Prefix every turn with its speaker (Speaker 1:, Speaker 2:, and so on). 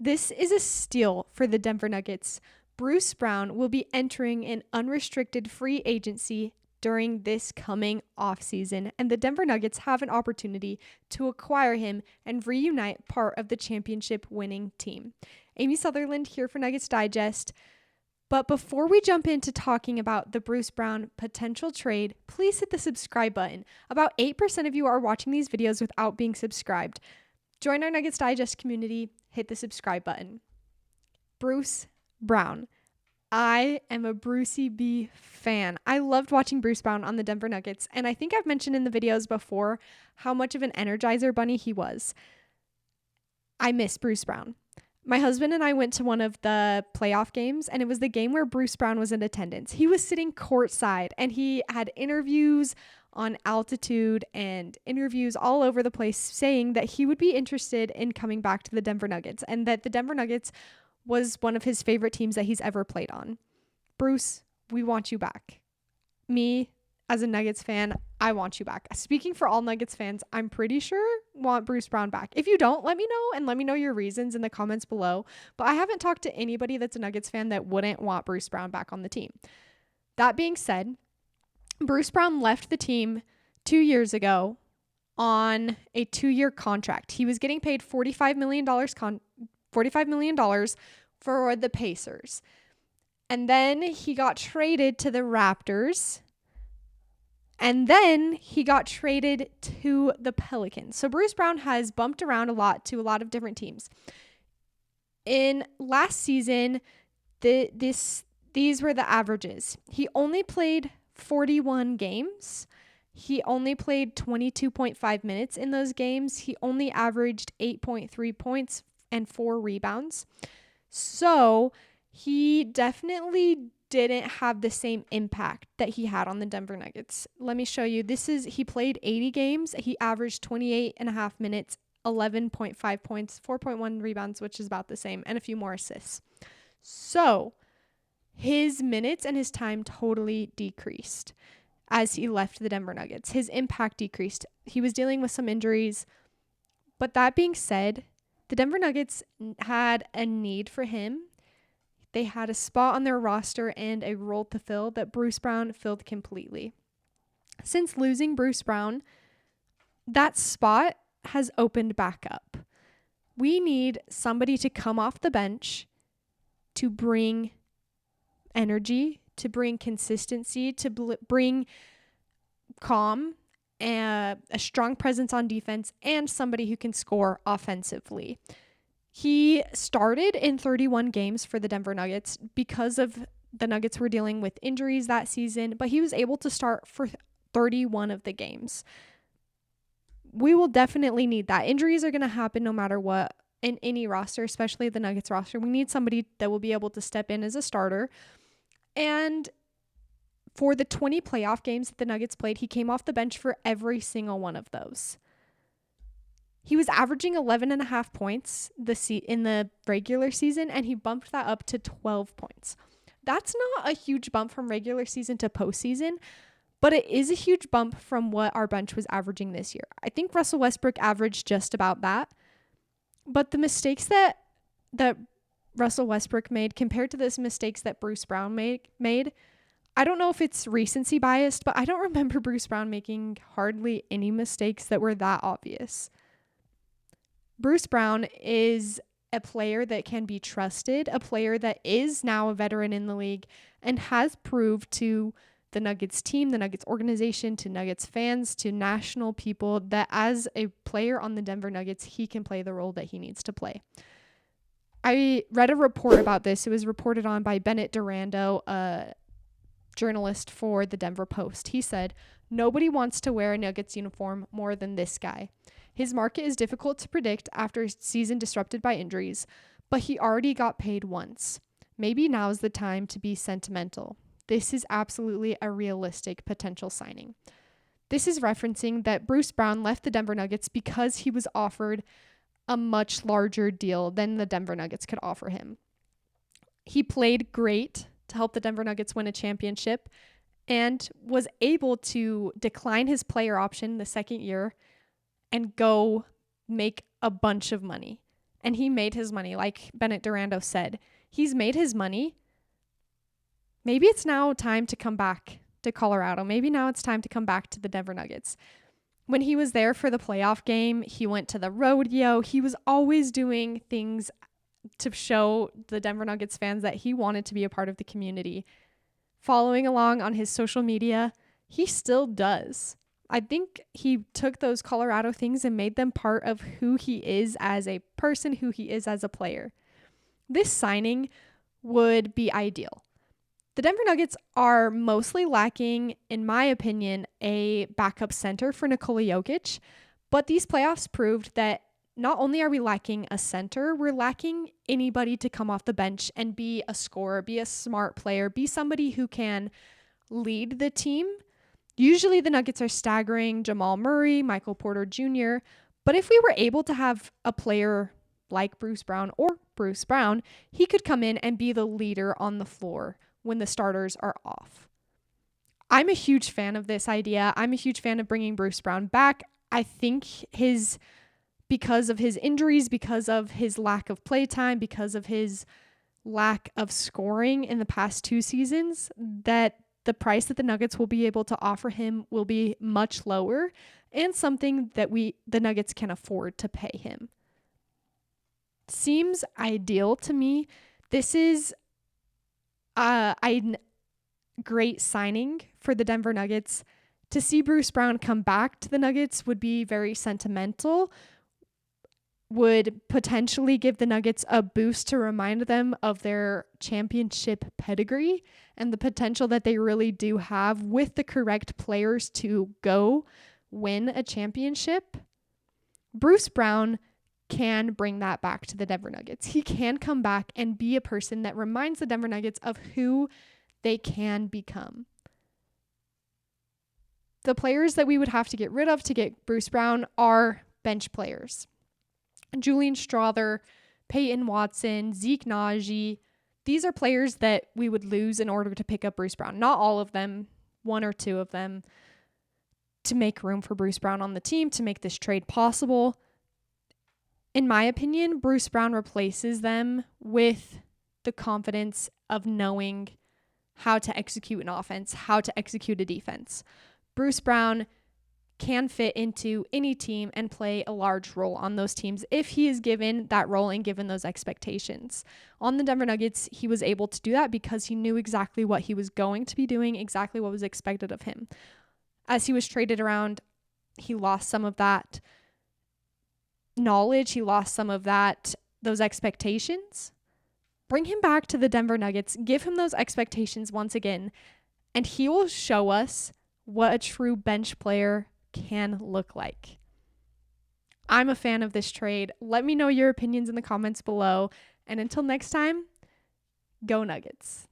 Speaker 1: This is a steal for the Denver Nuggets. Bruce Brown will be entering an unrestricted free agency during this coming offseason, and the Denver Nuggets have an opportunity to acquire him and reunite part of the championship winning team. Amy Sutherland here for Nuggets Digest. But before we jump into talking about the Bruce Brown potential trade, please hit the subscribe button. About 8% of you are watching these videos without being subscribed. Join our Nuggets Digest community, hit the subscribe button. Bruce Brown. I am a Brucey B fan. I loved watching Bruce Brown on the Denver Nuggets, and I think I've mentioned in the videos before how much of an Energizer bunny he was. I miss Bruce Brown. My husband and I went to one of the playoff games, and it was the game where Bruce Brown was in attendance. He was sitting courtside, and he had interviews on altitude and interviews all over the place saying that he would be interested in coming back to the Denver Nuggets and that the Denver Nuggets was one of his favorite teams that he's ever played on. Bruce, we want you back. Me, as a Nuggets fan, I want you back. Speaking for all Nuggets fans, I'm pretty sure want Bruce Brown back. If you don't, let me know, and let me know your reasons in the comments below. But I haven't talked to anybody that's a Nuggets fan that wouldn't want Bruce Brown back on the team. That being said, Bruce Brown left the team 2 years ago on a 2-year contract. He was getting paid $45 million for the Pacers. And then he got traded to the Raptors. And then he got traded to the Pelicans. So Bruce Brown has bumped around a lot to a lot of different teams. In last season, these were the averages. He only played 41 games. He only played 22.5 minutes in those games. He only averaged 8.3 points and 4 rebounds. So he definitely didn't have the same impact that he had on the Denver Nuggets. Let me show you. He played 80 games. He averaged 28.5 minutes, 11.5 points, 4.1 rebounds, which is about the same, and a few more assists. So his minutes and his time totally decreased as he left the Denver Nuggets. His impact decreased. He was dealing with some injuries. But that being said, the Denver Nuggets had a need for him. They had a spot on their roster and a role to fill that Bruce Brown filled completely. Since losing Bruce Brown, that spot has opened back up. We need somebody to come off the bench to bring energy, to bring consistency, to bring calm, a strong presence on defense, and somebody who can score offensively. He started in 31 games for the Denver Nuggets because of the Nuggets were dealing with injuries that season, but he was able to start for 31 of the games. We will definitely need that. Injuries are going to happen no matter what in any roster, especially the Nuggets roster. We need somebody that will be able to step in as a starter. And for the 20 playoff games that the Nuggets played, he came off the bench for every single one of those. He was averaging 11.5 points in the regular season, and he bumped that up to 12 points. That's not a huge bump from regular season to postseason, but it is a huge bump from what our bench was averaging this year. I think Russell Westbrook averaged just about that, but the mistakes that Russell Westbrook made compared to the mistakes that Bruce Brown made, I don't know if it's recency biased, but I don't remember Bruce Brown making hardly any mistakes that were that obvious. Bruce Brown is a player that can be trusted, a player that is now a veteran in the league and has proved to the Nuggets team, the Nuggets organization, to Nuggets fans, to national people that as a player on the Denver Nuggets, he can play the role that he needs to play. I read a report about this. It was reported on by Bennett Durando, a journalist for the Denver Post. He said, "Nobody wants to wear a Nuggets uniform more than this guy. His market is difficult to predict after a season disrupted by injuries, but he already got paid once. Maybe now's the time to be sentimental. This is absolutely a realistic potential signing." This is referencing that Bruce Brown left the Denver Nuggets because he was offered a much larger deal than the Denver Nuggets could offer him. He played great to help the Denver Nuggets win a championship and was able to decline his player option the second year and go make a bunch of money. and he made his money. Like Bennett Durando said, he's made his money. Maybe it's now time to come back to Colorado. Maybe now it's time to come back to the Denver Nuggets. When he was there for the playoff game, he went to the rodeo. He was always doing things to show the Denver Nuggets fans that he wanted to be a part of the community. Following along on his social media, he still does. I think he took those Colorado things and made them part of who he is as a person, who he is as a player. This signing would be ideal. The Denver Nuggets are mostly lacking, in my opinion, a backup center for Nikola Jokić, but these playoffs proved that not only are we lacking a center, we're lacking anybody to come off the bench and be a scorer, be a smart player, be somebody who can lead the team. Usually the Nuggets are staggering Jamal Murray, Michael Porter Jr., but if we were able to have a player like Bruce Brown, he could come in and be the leader on the floor when the starters are off. I'm a huge fan of this idea. I'm a huge fan of bringing Bruce Brown back. I think because of his injuries, because of his lack of playtime, because of his lack of scoring in the past 2 seasons, that the price that the Nuggets will be able to offer him will be much lower and something that the Nuggets can afford to pay him. Seems ideal to me. This is a great signing for the Denver Nuggets. To see Bruce Brown come back to the Nuggets would be very sentimental, would potentially give the Nuggets a boost to remind them of their championship pedigree and the potential that they really do have with the correct players to go win a championship. Bruce Brown can bring that back to the Denver Nuggets. He can come back and be a person that reminds the Denver Nuggets of who they can become. The players that we would have to get rid of to get Bruce Brown are bench players. Julian Strawther, Peyton Watson, Zeke Naji. These are players that we would lose in order to pick up Bruce Brown. Not all of them, 1 or 2 of them, to make room for Bruce Brown on the team, to make this trade possible. In my opinion, Bruce Brown replaces them with the confidence of knowing how to execute an offense, how to execute a defense. Bruce Brown can fit into any team and play a large role on those teams if he is given that role and given those expectations. On the Denver Nuggets, he was able to do that because he knew exactly what he was going to be doing, exactly what was expected of him. As he was traded around, he lost some of that knowledge, he lost some of those expectations. Bring him back to the Denver Nuggets, give him those expectations once again, and he will show us what a true bench player can look like. I'm a fan of this trade. Let me know your opinions in the comments below, and until next time, go Nuggets.